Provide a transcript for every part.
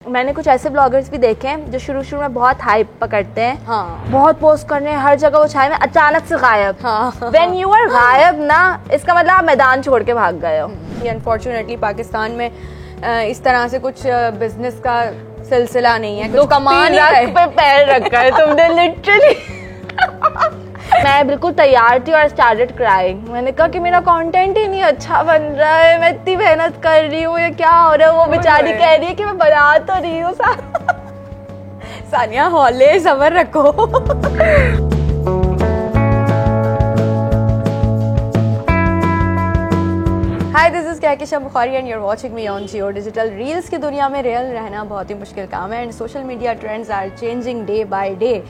मैंने कुछ ऐसे ब्लॉगर्स भी देखे हैं जो शुरू शुरू में बहुत हाइप पकड़ते हैं, हाँ, बहुत पोस्ट करने हैं, हर जगह वो छाए में, अचानक से गायब। हाँ, व्हेन यू आर गायब ना, इसका मतलब आप मैदान छोड़ के भाग गए हो। अनफॉर्चुनेटली पाकिस्तान में इस तरह से कुछ बिजनेस का सिलसिला नहीं है, कुछ कमान पे पैर रखा है तुमने लिटरली। मैं बिल्कुल तैयार थी और स्टार्टेड क्राइंग। मैंने कहा कि मेरा कंटेंट ही नहीं अच्छा बन रहा है, मैं इतनी मेहनत कर रही हूँ, ये क्या हो रहा है। वो बेचारी कह रही है कि मैं बना तो रही हूँ। सानिया हौले सबर रखो। Hi, this is Kahkisha Bukhari and you're watching me on Jio digital. Reels की दुनिया में रियल रहना बहुत ही मुश्किल काम है and social media trends are changing day by day.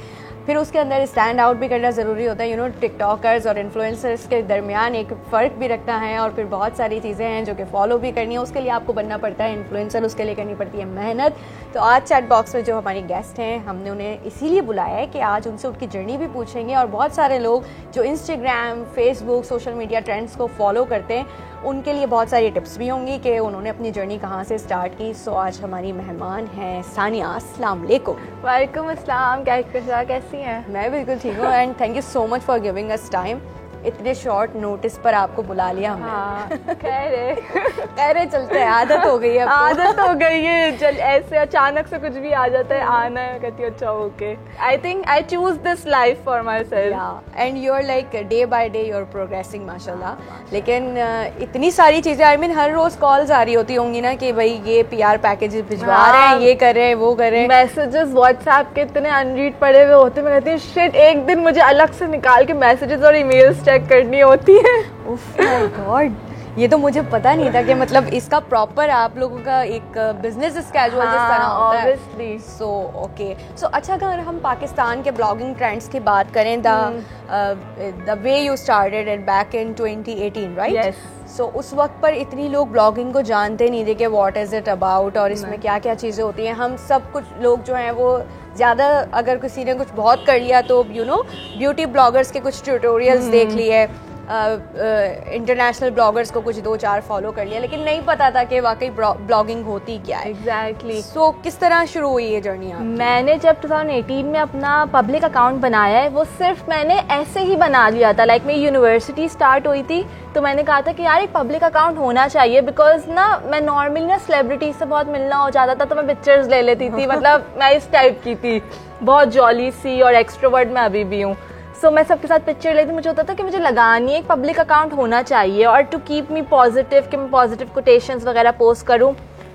फिर उसके अंदर स्टैंड आउट भी करना ज़रूरी होता है। टिकटॉकर्स और इन्फ्लुएंसर्स के दरमियान एक फ़र्क भी रखना है और फिर बहुत सारी चीज़ें हैं जो कि फॉलो भी करनी है। उसके लिए आपको बनना पड़ता है इन्फ्लुएंसर, उसके लिए करनी पड़ती है मेहनत। तो आज चैट बॉक्स में जो हमारी गेस्ट हैं, हमने उन्हें इसीलिए बुलाया है कि आज उनसे उनकी जर्नी भी पूछेंगे और बहुत सारे लोग जो Instagram, Facebook, social media trends को फॉलो करते हैं, उनके लिए बहुत सारी टिप्स भी होंगी कि उन्होंने अपनी जर्नी कहाँ से स्टार्ट की। सो आज हमारी मेहमान हैं सानिया। अस्सलाम वालेकुम। वालेकुम अस्सलाम, कैसी हैं? मैं बिल्कुल ठीक हूँ and thank you so much for giving us time. इतने शॉर्ट नोटिस पर आपको बुला लिया हमने। हाँ, कह रहे चलते हैं, आदत हो गई है, आदत हो गई है। चल ऐसे अचानक से कुछ भी आ जाता है, आना है, कहती हूँ अच्छा okay. I think I choose this life for myself and you are like day by day you are progressing माशाल्लाह। लेकिन इतनी सारी चीजें, I mean her rose calls आ रही होती होंगी ना कि भाई ये PR पैकेज भिजवा रहे हैं, ये कर रहे हैं, वो कर रहे हैं। मैसेजेस व्हाट्सएप के इतने अनरीड पड़े हुए होते, मैं कहती हूँ शिट, एक दिन मुझे अलग से निकाल के मैसेजेस और ईमेल्स चेक करनी होती है। उफ माय गॉड, ये तो मुझे पता नहीं था कि मतलब इसका प्रॉपर आप लोगों का एक बिजनेस स्केड्यूल जिस तरह होता है। सो ओके, सो अच्छा, अगर हम पाकिस्तान के ब्लॉगिंग ट्रेंड्स की बात करें, the way you started it back in 2018 right? Yes. So उस वक्त पर इतनी लोग ब्लॉगिंग को जानते नहीं थे कि व्हाट इज इट अबाउट और इसमें क्या क्या चीज़ें होती हैं। हम सब कुछ लोग जो हैं वो ज़्यादा, अगर किसी ने कुछ बहुत कर लिया तो ब्यूटी ब्लॉगर्स के कुछ ट्यूटोरियल्स देख लिए, इंटरनेशनल ब्लॉगर्स को कुछ 2-4 फॉलो कर लिया, लेकिन नहीं पता था कि वाकई ब्लॉगिंग होती क्या है। एग्जैक्टली। सो किस तरह शुरू हुई ये जर्नी? मैंने जब 2018 में अपना पब्लिक अकाउंट बनाया है, वो सिर्फ मैंने ऐसे ही बना लिया था। लाइक मेरी यूनिवर्सिटी स्टार्ट हुई थी तो मैंने कहा था कि यार एक पब्लिक अकाउंट होना चाहिए, बिकॉज ना मैं नॉर्मली ना सेलिब्रिटी से बहुत मिलना हो जाता था तो मैं पिक्चर्स ले लेती थी। मतलब मैं इस टाइप की थी, बहुत जॉली सी और एक्सट्रोवर्ट मैं अभी भी हूँ। सो मैं सबके साथ पिक्चर लेती, मुझे होता था कि मुझे लगानी है, एक पब्लिक अकाउंट होना चाहिए और टू कीप मी पॉजिटिव, कि मैं पॉजिटिव कोटेशंस वगैरह पोस्ट करूँ।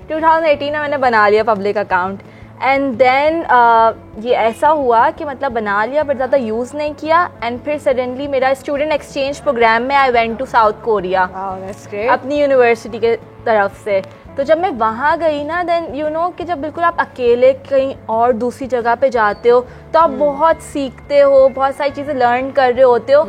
2018 में मैंने बना लिया पब्लिक अकाउंट एंड देन ये ऐसा हुआ कि मतलब बना लिया पर ज़्यादा यूज़ नहीं किया एंड फिर सडनली मेरा स्टूडेंट एक्सचेंज प्रोग्राम में I went to South Korea अपनी यूनिवर्सिटी के तरफ से। तो जब मैं वहाँ गई ना, देन कि जब बिल्कुल आप अकेले कहीं और दूसरी जगह पे जाते हो तो आप बहुत सीखते हो, बहुत सारी चीज़ें लर्न कर रहे होते हो,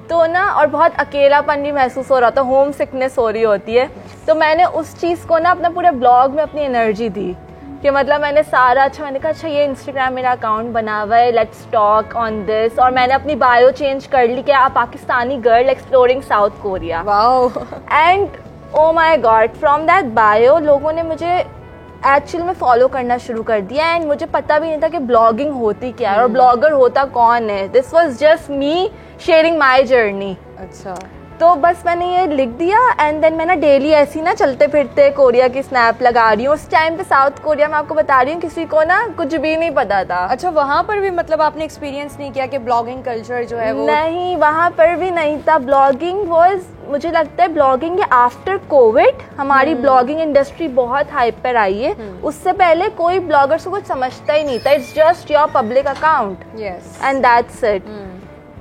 तो ना और बहुत अकेलापन भी महसूस हो रहा था, होम सिकनेस हो रही होती है। तो मैंने उस चीज़ को ना अपना पूरे ब्लॉग में अपनी एनर्जी दी कि मतलब मैंने सारा मैंने कहा अच्छा ये इंस्टाग्राम मेरा अकाउंट बना हुआ है, लेट्स टॉक ऑन दिस। और मैंने अपनी बायो चेंज कर ली कि आप Pakistani girl exploring South Korea. Wow. And oh my god, from that bio लोगों ने मुझे एक्चुअल में फॉलो करना शुरू कर दिया एंड मुझे पता भी नहीं था कि ब्लॉगिंग होती क्या है और ब्लॉगर होता कौन है। This was just me sharing my journey. अच्छा, तो बस मैंने ये लिख दिया एंड देन मैं ना डेली ऐसी ना चलते फिरते कोरिया की स्नैप लगा रही हूँ। उस टाइम पे साउथ कोरिया में आपको बता रही हूँ किसी को ना कुछ भी नहीं पता था। अच्छा, वहाँ पर भी मतलब आपने एक्सपीरियंस नहीं किया कि ब्लॉगिंग कल्चर जो है वो? नहीं, वहाँ पर भी नहीं था। ब्लॉगिंग वॉज, मुझे लगता है ब्लॉगिंग आफ्टर कोविड हमारी ब्लॉगिंग इंडस्ट्री बहुत हाइप पर आई है। उससे पहले कोई ब्लॉगर्स को कुछ समझता ही नहीं था। It's just your public account and that's it.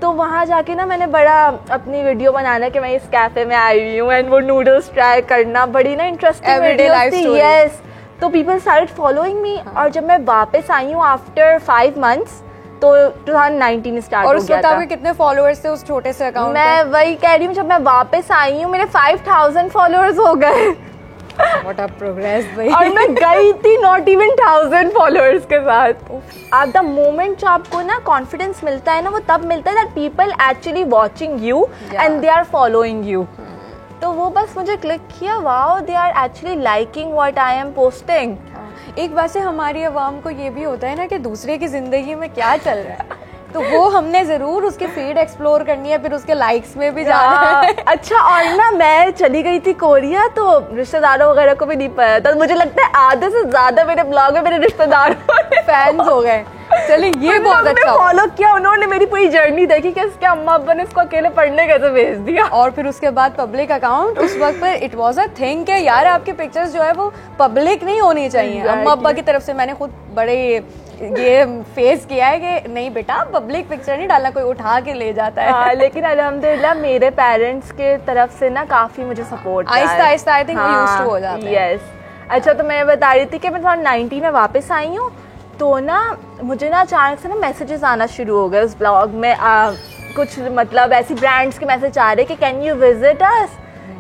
तो वहाँ जाके ना मैंने बड़ा अपनी वीडियो बनाना कि मैं इस कैफे में आई हुई हूँ एंड वो नूडल्स ट्राई करना, बड़ी ना इंटरेस्टिंग वीडियो थी। यस, तो पीपल स्टार्टेड फॉलोइंग मी। और जब मैं वापस आई हूँ आफ्टर 5 months तो 2019 स्टार्ट हो गया था। और उस वक्त कितने फॉलोअर्स थे उस छोटे से अकाउंट? मैं वही कह रही हूँ, जब मैं वापस आई हूँ मेरे 5000 फॉलोअर्स हो गए। What a progress भाई। और मैं गई थी नॉट इवन 1000 फॉलोअर्स के साथ। एट द मोमेंट जो आपको ना कॉन्फिडेंस मिलता है ना, वो तब मिलता है that people actually watching you and they are following you. तो वो बस मुझे क्लिक किया, wow they are actually liking what I am posting. एक वैसे हमारी अवाम को ये भी होता है ना कि दूसरे की ज़िंदगी में क्या चल रहा है, तो वो हमने ज़रूर उसके फीड एक्सप्लोर करनी है, फिर उसके लाइक्स में भी जाना है। अच्छा, और ना मैं चली गई थी कोरिया, तो रिश्तेदारों वगैरह को भी नहीं पता था। मुझे लगता है आधे से ज़्यादा मेरे ब्लॉग में मेरे रिश्तेदारों फैंस हो गए। चलिए ये बहुत अच्छा फॉलो किया, उन्होंने मेरी पूरी जर्नी देखी कि इसके अम्मा अब्बा ने इसको अकेले पढ़ने कैसे भेज दिया। और फिर उसके बाद पब्लिक अकाउंट, उस वक्त पर इट वाज अ थिंग कि यार आपके पिक्चर्स जो है वो पब्लिक नहीं होनी चाहिए। अम्मा अब्बा की तरफ से मैंने खुद बड़े ये फेस किया है कि नहीं बेटा पब्लिक पिक्चर नहीं डालना, कोई उठा के ले जाता है। हाँ, लेकिन अल्हम्दुलिल्लाह मेरे पेरेंट्स के तरफ से ना काफी मुझे support Aahista Aahista I think used to हो जाता है। यस। अच्छा, तो मैं बता रही थी कि मैं 2019 में वापस आई हूँ, तो ना मुझे ना अचानक से ना मैसेजेस आना शुरू हो गए उस ब्लॉग में। कुछ मतलब ऐसी ब्रांड्स के मैसेज आ रहे कि कैन यू विजिट अस,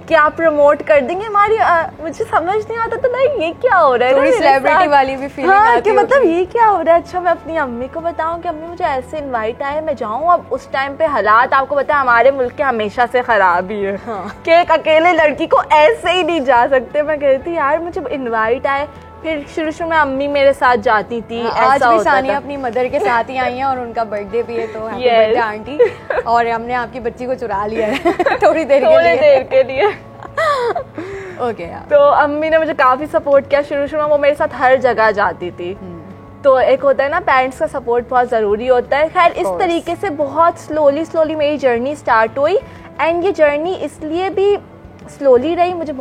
कि आप प्रमोट कर देंगे हमारी। मुझे समझ नहीं आता था ना ये क्या हो रहा है, थोड़ी सेलिब्रिटी वाली भी फीलिंग आती कि मतलब ये क्या हो रहा है। अच्छा, मैं अपनी अम्मी को बताऊं कि अम्मी मुझे ऐसे इनवाइट आया, मैं जाऊं। अब उस टाइम पे हालात आपको पता है हमारे मुल्क के हमेशा से खराब ही है। हाँ। कि एक अकेले लड़की को ऐसे ही नहीं जा सकते। मैं कहती थी यार मुझे इनवाइट आए, फिर शुरू में अम्मी मेरे साथ जाती थी। आज भी सानिया अपनी मदर के साथ ही आई हैं और उनका बर्थडे भी है, तो हैप्पी बर्थडे आंटी। और हमने आपकी बच्ची को चुरा लिया है थोड़ी देर के लिए। ओके तो अम्मी ने मुझे काफी सपोर्ट किया शुरू में, वो मेरे साथ हर जगह जाती थी। तो एक होता है ना पेरेंट्स का सपोर्ट बहुत ज़रूरी होता है। खैर इस तरीके से बहुत स्लोली मेरी जर्नी स्टार्ट हुई, एंड ये जर्नी इसलिए भी स्लोली रही, मुझे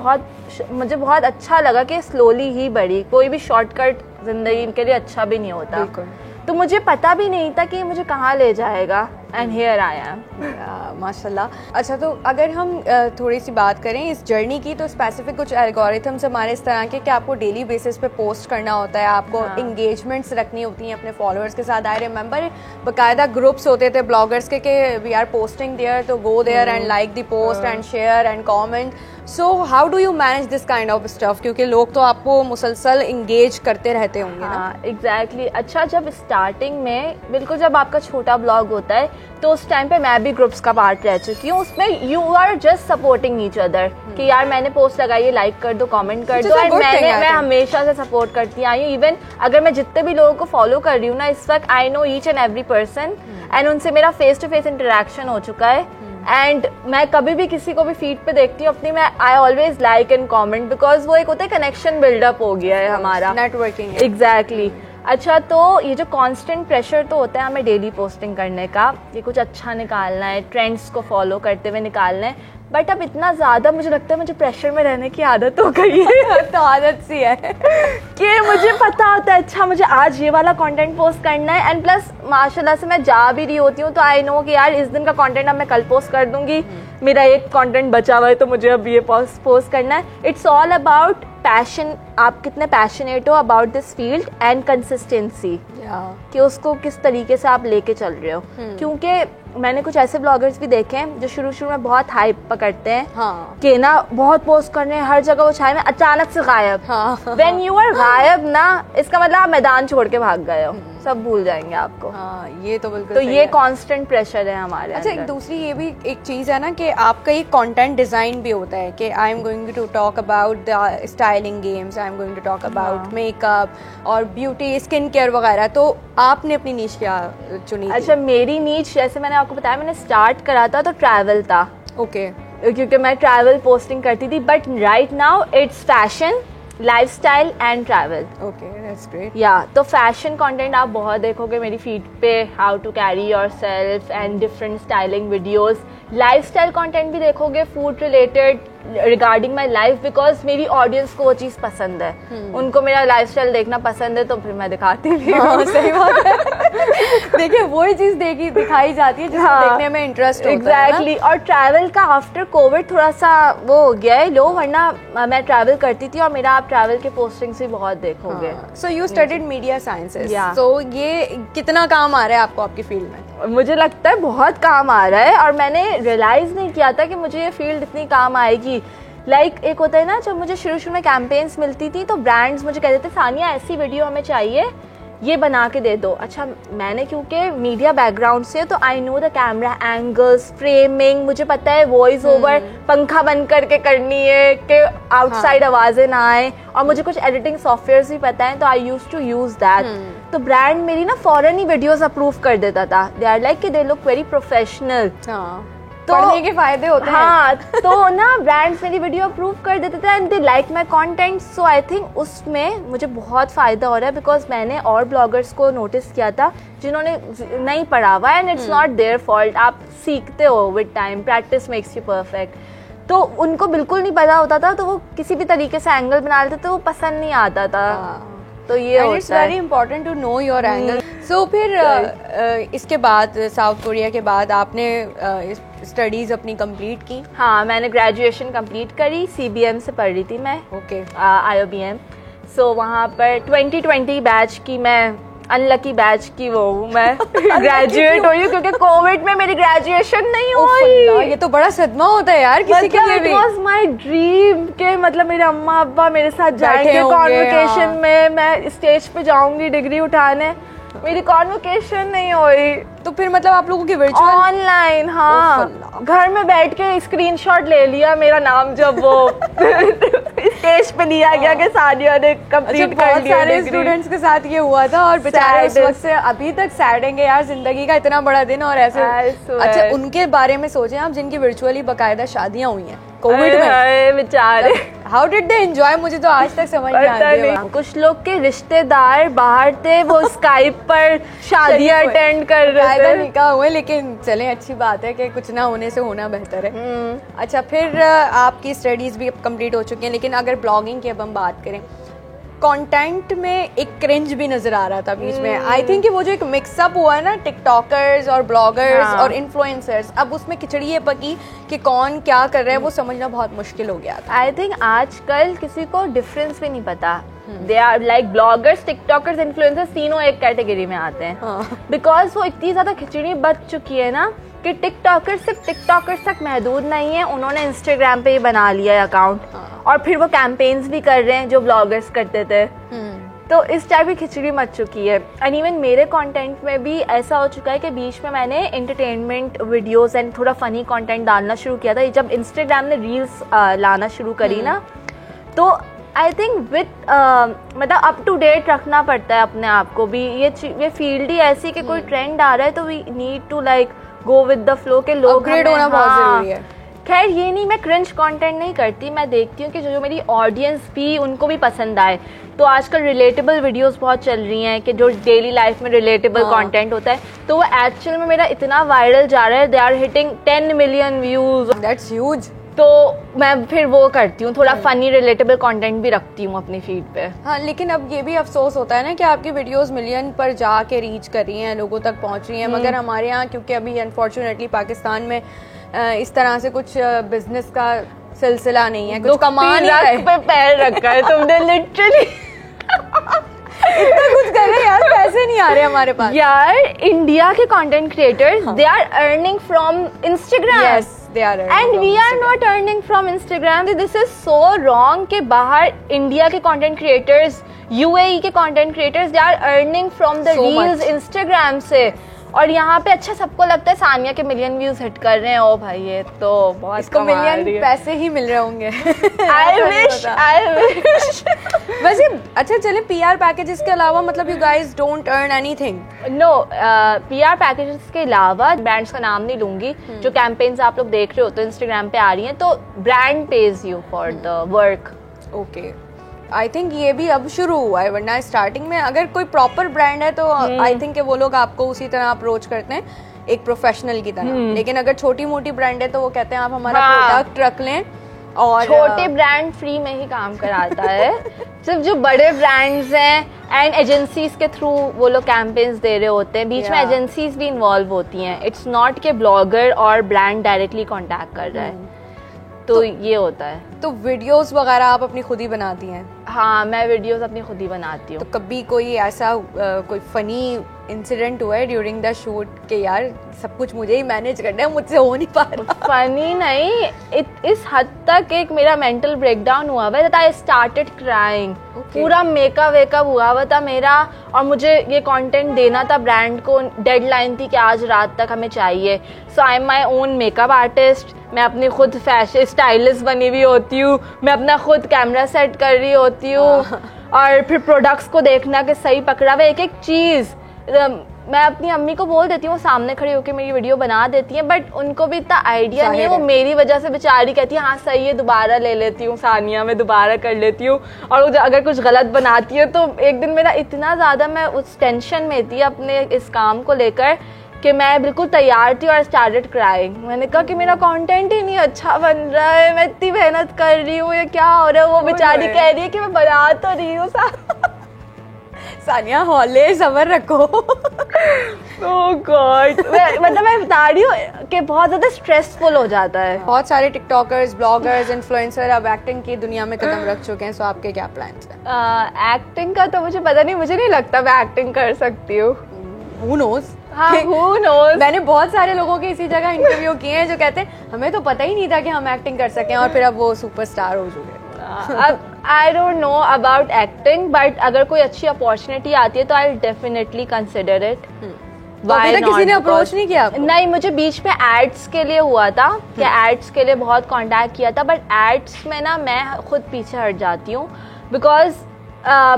बहुत अच्छा लगा कि स्लोली ही बढ़ी। कोई भी शॉर्टकट ज़िंदगी के लिए अच्छा भी नहीं होता। तो मुझे पता भी नहीं था कि मुझे कहाँ ले जाएगा, एंड हियर आई एम। माशाल्लाह। अच्छा, तो अगर हम थोड़ी सी बात करें इस जर्नी की, तो स्पेसिफिक कुछ एल्गोरिथम्स हमारे इस तरह के कि आपको डेली बेसिस पे पोस्ट करना होता है, आपको इंगेजमेंट्स रखनी होती हैं अपने फॉलोअर्स के साथ। आई रिमेंबर बाकायदा ग्रुप्स होते थे ब्लॉगर्स के वी आर पोस्टिंग देयर, तो go there and like the post and share and comment. So how do you manage this kind of stuff, क्योंकि लोग तो आपको मुसलसल इंगेज करते रहते होंगे ना। एग्जैक्टली। अच्छा, जब स्टार्टिंग में बिल्कुल जब आपका छोटा ब्लॉग होता है, तो उस टाइम पे मैं भी ग्रुप्स का पार्ट रह चुकी हूँ। उसमें you are just supporting each other कि यार मैंने पोस्ट लगाई है, लाइक कर दो, कमेंट कर दो। एंड मैं हमेशा से सपोर्ट करती आई हूँ। इवन अगर मैं जितने भी लोगों को फॉलो कर रही हूँ ना इस वक्त, I know each and every person, and उनसे मेरा फेस टू फेस इंटरेक्शन हो चुका है। एंड मैं कभी भी किसी को भी फीड पे देखती हूँ अपनी, मैं I always like and comment, because वो एक होता है कनेक्शन बिल्डअप हो गया है हमारा, नेटवर्किंग। एग्जैक्टली। अच्छा, तो ये जो कांस्टेंट प्रेशर तो होता है हमें डेली पोस्टिंग करने का, ये कुछ अच्छा निकालना है, ट्रेंड्स को फॉलो करते हुए निकालना है, बट अब इतना ज़्यादा मुझे लगता है मुझे प्रेशर में रहने की आदत हो गई है। तो आदत सी है कि मुझे पता होता है अच्छा मुझे आज ये वाला कंटेंट पोस्ट करना है, एंड प्लस माशाल्लाह से मैं जा भी रही होती हूँ तो आई नो कि यार इस दिन का कंटेंट अब मैं कल पोस्ट कर दूंगी, मेरा एक कंटेंट बचा हुआ है तो मुझे अब ये पोस्ट करना है। इट्स ऑल अबाउट पैशन, आप कितने पैशनेट हो about this field, and consistency कि उसको किस तरीके से आप लेके चल रहे हो। क्योंकि मैंने कुछ ऐसे ब्लॉगर्स भी देखे हैं जो शुरू में बहुत हाइप पकड़ते हैं, कि ना बहुत पोस्ट करने हर जगह वो छाए में, अचानक से गायब। व्हेन यू आर गायब ना, इसका मतलब आप मैदान छोड़ के भाग गए हो, सब भूल जाएंगे आपको। ये तो बिल्कुल। तो ये कांस्टेंट प्रेशर है हमारे। अच्छा, एक दूसरी ये भी एक चीज़ है ना कि आपका एक कंटेंट डिज़ाइन भी होता है कि I am going to talk about the styling games, I am going to talk about makeup और ब्यूटी, स्किन केयर वगैरह। तो आपने अपनी नीश क्या चुनी? अच्छा, मेरी नीश जैसे मैंने आपको बताया, मैंने स्टार्ट करा था तो ट्रैवल था। ओके। क्योंकि मैं ट्रैवल पोस्टिंग करती थी, but right now it's fashion, lifestyle and travel. Okay, that's great. या तो फैशन कंटेंट आप बहुत देखोगे मेरी फीड पे, how to carry yourself and different styling videos. Lifestyle content भी देखोगे, food related, regarding my life, because मेरी ऑडियंस को वो चीज़ पसंद है, उनको मेरा लाइफस्टाइल देखना पसंद है, तो फिर मैं दिखाती भी हूँ। सही बात है। देखिए वही चीज़ दिखाई जाती है जिसको देखने में इंटरेस्ट होता है। एग्जैक्टली। और ट्रैवल का आफ्टर कोविड थोड़ा सा वो हो गया है लो, वरना मैं ट्रैवल करती थी और मेरा आप ट्रैवल के पोस्टिंग्स भी बहुत देखोगे। So you studied media sciences, तो ये कितना काम आ रहा है आपको आपकी फील्ड में? मुझे लगता है बहुत काम आ रहा है, और मैंने रियलाइज़ नहीं किया था कि मुझे ये फील्ड इतनी काम आएगी। एक होता है ना, जब मुझे शुरू में कैंपेन्स मिलती थी तो ब्रांड्स मुझे कहते थे सानिया ऐसी वीडियो हमें चाहिए ये बना के दे दो। अच्छा, मैंने क्योंकि मीडिया बैकग्राउंड से, तो I know the camera angles, framing, मुझे पता है वॉइस ओवर पंखा बंद करके करनी है कि आउटसाइड आवाजें ना आए, और मुझे कुछ एडिटिंग सॉफ्टवेयर्स भी पता है, तो I used to use that. तो ब्रांड मेरी ना फॉरन ही वीडियोस अप्रूव कर देता था। दे आर लाइक कि दे लुक वेरी प्रोफेशनल। तो पढ़ने के फायदे होते हैं। हाँ, तो ना ब्रांड्स मेरी वीडियो अप्रूव कर देते थे and they like my content. So I think उसमें मुझे बहुत फ़ायदा हो रहा है, बिकॉज मैंने और ब्लॉगर्स को नोटिस किया था जिन्होंने नहीं पढ़ा हुआ है, and it's not their fault. आप सीखते हो with time, practice makes you perfect. तो उनको बिल्कुल नहीं पता होता था, तो वो किसी भी तरीके से एंगल बना लेते, तो वो पसंद नहीं आता था। तो ये it's very important to know your angle. So फिर इसके बाद, साउथ कोरिया के बाद, आपने स्टडीज अपनी कंप्लीट की? हाँ, मैंने ग्रेजुएशन कंप्लीट करी, CBM से पढ़ रही थी मैं। ओके। IOBM। सो वहाँ पर 2020 बैच की मैं, अनलकी बैच की वो हूँ मैं। ग्रेजुएट हुई क्योंकि कोविड में मेरी ग्रेजुएशन नहीं हुई। ये तो बड़ा सदमा होता है यार किसी के लिए भी। It was my dream के मतलब मेरे अम्मा अब्बा मेरे साथ जाएंगे कॉन्वोकेशन में, मैं स्टेज पे जाऊंगी डिग्री उठाने, मेरी कॉन्वोकेशन नहीं हुई। तो फिर मतलब आप लोगों की वर्चुअल ऑनलाइन? हाँ, घर में बैठ के स्क्रीनशॉट ले लिया मेरा नाम जब वो स्टेज पे दिया गया कि सानिया ने कंप्लीट कर लिया। सारे स्टूडेंट्स के साथ ये हुआ था और बेचारे उस वक्त से अभी तक सैडेंगे यार, जिंदगी का इतना बड़ा दिन और ऐसे। अच्छा, उनके बारे में सोचें आप जिनकी वर्चुअली बाकायदा शादियां हुई हैं कोविड में, बेचारे हाउ डिड दे एंजॉय? मुझे तो आज तक समझ नहीं आती। कुछ लोग के रिश्तेदार बाहर थे, वो स्काइप पर शादियां अटेंड कर रहे थे। निकाह हुए, लेकिन चलें, अच्छी बात है कि कुछ ना होने से होना बेहतर है। अच्छा, फिर आपकी स्टडीज भी कंप्लीट हो चुकी हैं, लेकिन अगर ब्लॉगिंग की अब हम बात करें, कंटेंट में एक क्रिंज भी नजर आ रहा था बीच में। आई थिंक कि वो जो एक मिक्सअप हुआ है ना टिकटॉकर्स और ब्लॉगर्स और इन्फ्लुएंसर्स, अब उसमें खिचड़ी ये पकी कि कौन क्या कर रहा है वो समझना बहुत मुश्किल हो गया था। आई थिंक आजकल किसी को डिफरेंस भी नहीं पता। They are like bloggers, tiktokers, influencers, तीनों एक कैटेगरी में आते हैं। बिकॉज वो इतनी ज्यादा खिचड़ी बच चुकी है ना कि टिकटॉकर्स सिर्फ टिकटॉकर्स तक महदूद नहीं है, उन्होंने इंस्टाग्राम पे ही बना लिया है अकाउंट, और फिर वो कैंपेन्स भी कर रहे हैं जो ब्लॉगर्स करते थे। तो इस टाइप की खिचड़ी मच चुकी है। एंड इवन मेरे कंटेंट में भी ऐसा हो चुका है कि बीच में मैंने एंटरटेनमेंट वीडियोस एंड थोड़ा फनी कंटेंट डालना शुरू किया था। जब इंस्टाग्राम ने रील्स लाना शुरू करी ना, तो आई थिंक विद मतलब अप टू डेट रखना पड़ता है अपने आप को भी। ये फील्ड ही ऐसी कि कोई ट्रेंड आ रहा है तो we need to like go with the flow के लोग अपग्रेड होना बहुत जरूरी है। खैर, ये नहीं, मैं क्रिंज कंटेंट नहीं करती, मैं देखती हूँ कि जो मेरी ऑडियंस भी उनको भी पसंद आए। तो आजकल रिलेटेबल वीडियोस बहुत चल रही हैं कि जो डेली लाइफ में रिलेटेबल कंटेंट होता है, तो वो एक्चुअल में मेरा इतना वायरल जा रहा है, they are hitting 10 million views. That's huge. तो मैं फिर वो करती हूँ, थोड़ा फनी रिलेटेबल कंटेंट भी रखती हूँ अपनी फीड पे। हाँ, लेकिन अब ये भी अफसोस होता है ना कि आपकी वीडियोस मिलियन पर जाके रीच कर रही हैं, लोगों तक पहुँच रही हैं, मगर हमारे यहाँ क्योंकि अभी अनफॉर्चुनेटली पाकिस्तान में इस तरह से कुछ बिजनेस का सिलसिला नहीं है, कुछ कमाने पे पैर रखा है तुमने लिटरली। इतना कुछ कर रहे यार, पैसे नहीं आ रहे हमारे पास यार। इंडिया के content creators, they are earning from Instagram. Yes, they are earning and we are not earning from Instagram. This is so wrong कि बाहर इंडिया के कंटेंट क्रिएटर्स, UAE के content creators, they are earning from the reels Instagram से, और यहाँ पे अच्छा सबको लगता है सानिया के मिलियन व्यूज हिट कर रहे हैं। ओ भाई, ये तो बहुत इसको मिलियन पैसे ही मिल रहे होंगे। I wish। वैसे अच्छा, चले PR पैकेजेस के अलावा, मतलब you guys don't earn anything? No, PR packages के अलावा, ब्रांड्स का नाम नहीं लूंगी, जो कैंपेन्स आप लोग देख रहे हो तो इंस्टाग्राम पे आ रही हैं, तो brand page you for the work. Okay, I think ये भी अब शुरू हुआ है, वरना स्टार्टिंग में अगर कोई प्रॉपर ब्रांड है तो आई थिंक वो लोग आपको उसी तरह अप्रोच करते हैं एक प्रोफेशनल की तरह। लेकिन अगर छोटी मोटी ब्रांड है तो वो कहते हैं आप हमारा प्रोडक्ट रख लें, और छोटे ब्रांड फ्री में ही काम कराता है। सिर्फ जो बड़े ब्रांड्स हैं एंड एजेंसीज के थ्रू वो लोग कैंपेन्स दे रहे होते हैं, बीच में एजेंसीज भी इन्वॉल्व होती हैं। इट्स नॉट के ब्लॉगर और ब्रांड डायरेक्टली कॉन्टैक्ट कर रहा है। तो ये होता है। तो वीडियोस वगैरह आप अपनी खुद ही बनाती हैं? हाँ, मैं वीडियोस अपनी खुद ही बनाती हूँ। तो कभी कोई ऐसा कोई फनी इंसिडेंट हुआ है ड्यूरिंग द शूट के यार सब कुछ मुझे ही मैनेज करना है, मुझसे हो नहीं पा रहा? फनी नहीं, इस हद तक एक मेरा मेंटल ब्रेकडाउन हुआ हुआ है दैट आई स्टार्टेड क्राइंग। पूरा मेकअप वेकअप हुआ हुआ था मेरा, और मुझे ये कंटेंट देना था ब्रांड को, डेडलाइन थी कि आज रात तक हमें चाहिए। So I am my own makeup artist, मैं अपनी खुद फैशन स्टाइलिस्ट बनी हुई होती हूँ, मैं अपना खुद कैमरा सेट कर रही होती हूँ, और फिर प्रोडक्ट्स को देखना कि सही पकड़ा हुआ एक एक चीज़। मैं अपनी अम्मी को बोल देती हूँ, वो सामने खड़ी होकर मेरी वीडियो बना देती हैं, बट उनको भी इतना आइडिया नहीं है। वो मेरी वजह से बेचारी कहती है हाँ सही है, दोबारा ले लेती हूँ सानिया, मैं दोबारा कर लेती हूँ। और अगर कुछ गलत बनाती है तो एक दिन मेरा इतना ज़्यादा, मैं उस टेंशन में थी अपने इस काम को लेकर कि मैं बिल्कुल तैयार थी और स्टार्टेड क्राइंग। मैंने कहा कि मेरा कंटेंट ही नहीं अच्छा बन रहा है, मैं इतनी मेहनत कर रही हूँ, ये क्या हो रहा है। वो बेचारी कह रही है कि मैं बना तो रही हूँ सानिया हौले सबर रखो। ओह गॉड, मतलब मैं बता रही हूँ कि बहुत ज़्यादा स्ट्रेसफुल हो जाता है। बहुत सारे टिकटॉकर्स, ब्लॉगर्स, इन्फ्लुएंसर अब एक्टिंग की दुनिया में कदम रख चुके हैं, सो आपके क्या प्लान्स हैं? एक्टिंग का तो मुझे पता नहीं, मुझे नहीं लगता मैं एक्टिंग कर सकती हूँ। Who knows? हाँ, who knows? मैंने बहुत सारे लोगों के इसी जगह इंटरव्यू किए हैं जो कहते हैं हमें तो पता ही नहीं था कि हम एक्टिंग कर सकें, और फिर अब वो सुपरस्टार हो चुके हैं। अब I don't know about acting, but अगर कोई अच्छी अपॉर्चुनिटी आती है तो आई डेफिनेटली कंसिडर इट। अभी तक किसी ने अप्रोच नहीं किया आपको? नहीं, मुझे बीच में एड्स के लिए हुआ था कि एड्स के लिए बहुत कांटेक्ट किया था, बट एड्स में ना मैं खुद पीछे हट जाती हूँ, बिकॉज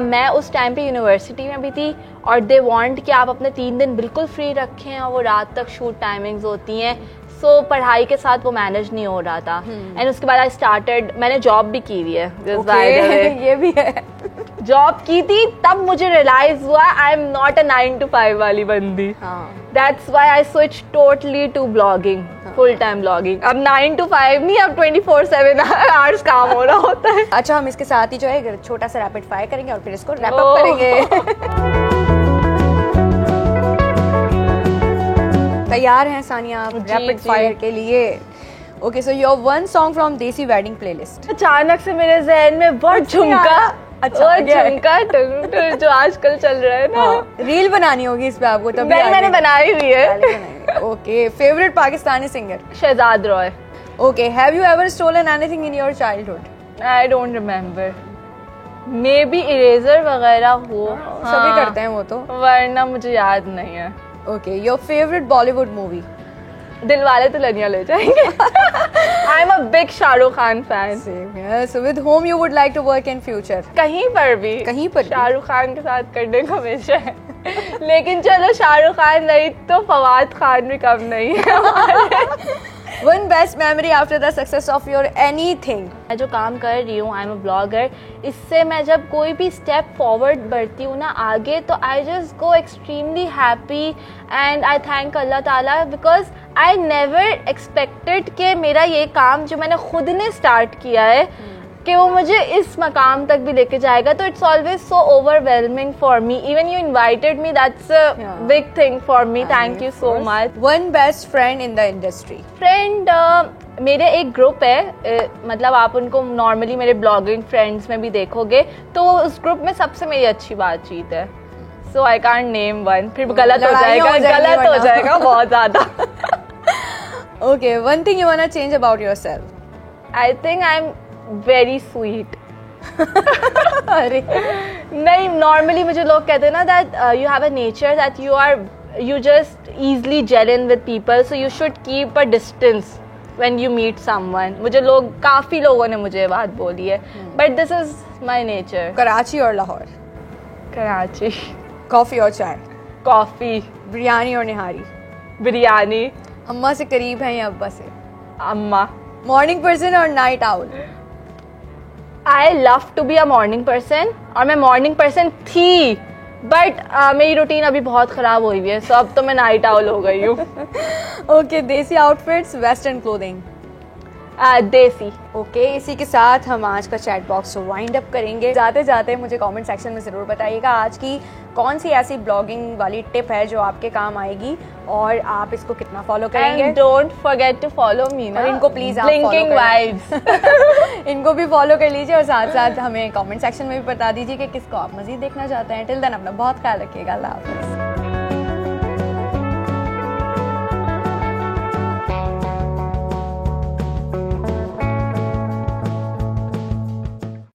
मैं उस टाइम पे यूनिवर्सिटी में भी थी और दे वांट कि आप अपने 3 दिन बिल्कुल फ्री रखें, और वो रात तक शूट टाइमिंग्स होती हैं। सो पढ़ाई के साथ वो मैनेज नहीं हो रहा था। एंड उसके बाद आई स्टार्टेड, मैंने जॉब भी की हुई है। ये भी है। जॉब की थी तब मुझे रियलाइज हुआ I am not a 9 to 5 वाली बंदी। That's why I switch totally to blogging, full time blogging. अब 9 to 5 नहीं, अब 24/7 आवर्स काम हो रहा होता है। अच्छा, हम इसके साथ ही जो है छोटा सा रैपिड फायर करेंगे और फिर इसको रैप अप करेंगे। तैयार हैं सानिया आप रैपिड फायर के लिए? Okay, so your one song from देसी वेडिंग प्लेलिस्ट। अचानक से मेरे जहन में बहुत झुमका, झुमका जो आजकल चल रहा है ना। रील बनानी होगी इस पे आपको, तभी मैंने बनाई हुई है। Okay, favourite Pakistani singer? Shehzad Roy. Okay, have you ever stolen anything in your childhood? I don't remember, maybe eraser वगैरह हो। सभी करते हैं वो तो, वरना मुझे याद नहीं है। Okay, your favourite Bollywood movie? Dilwale Dulhania ले जाएंगे। I am a big Shahrukh Khan fan. So with whom you would like to work in future? कहीं पर भी शाहरुख खान के साथ करने का विषय है। लेकिन चलो शाहरुख खान नहीं तो फवाद खान भी कम नहीं है। One best memory after the success of your anything? मैं जो काम कर रही हूँ, आई एम अ ब्लॉगर, इससे मैं जब कोई भी स्टेप फॉरवर्ड बढ़ती हूँ ना आगे, तो I just go extremely happy and I thank Allah Taala, because I never expected कि मेरा ये काम जो मैंने खुद ने स्टार्ट किया है कि वो मुझे इस मकाम तक भी लेके जाएगा। तो it's always so overwhelming for me. Even you invited me, that's a big thing for me. Thank you so much. One best friend in the industry? Friend, मेरे एक ग्रुप है, मतलब आप उनको नॉर्मली मेरे ब्लॉगिंग फ्रेंड्स में भी देखोगे, तो उस ग्रुप में सबसे मेरी अच्छी बातचीत है। So I can't name one, फिर गलत हो जाएगा बहुत ज्यादा। Okay, one thing you want to change about yourself? I think I am very sweet. अरे नहीं, नॉर्मली मुझे लोग कहते हैं ना that you have a nature that you just easily gel in with people, so you should keep a distance when you meet someone. मुझे काफी लोगों ने मुझे ये बात बोली है, but this is my nature. Karachi और लाहौर? कराची। कॉफी और चाय? कॉफी। बिरयानी और निहारी? बिरयानी। अम्मा से करीब है या अब्बा से? अम्मा। मॉर्निंग पर्सन और night owl? I love to be a morning person, और मैं मॉर्निंग पर्सन थी, बट मेरी रूटीन अभी बहुत खराब हुई है, सो अब तो मैं नाइट आउल हो गई हूँ। ओके, देसी आउटफिट्स, वेस्टर्न क्लोथिंग? देसी। ओके, इसी के साथ हम आज का चैट बॉक्स वाइंड अप करेंगे। जाते जाते मुझे कमेंट सेक्शन में ज़रूर बताइएगा आज की कौन सी ऐसी ब्लॉगिंग वाली टिप है जो आपके काम आएगी, और आप इसको कितना फॉलो करेंगे। And don't forget to follow me ना, और इनको प्लीज आप Blinking vibes। इनको भी फॉलो कर लीजिए, और साथ साथ हमें कमेंट सेक्शन में भी बता दीजिए कि किसको आप मजीद देखना चाहते हैं। टिल देन अपना बहुत ख्याल रखिएगा। अल्लाह हाफिज़।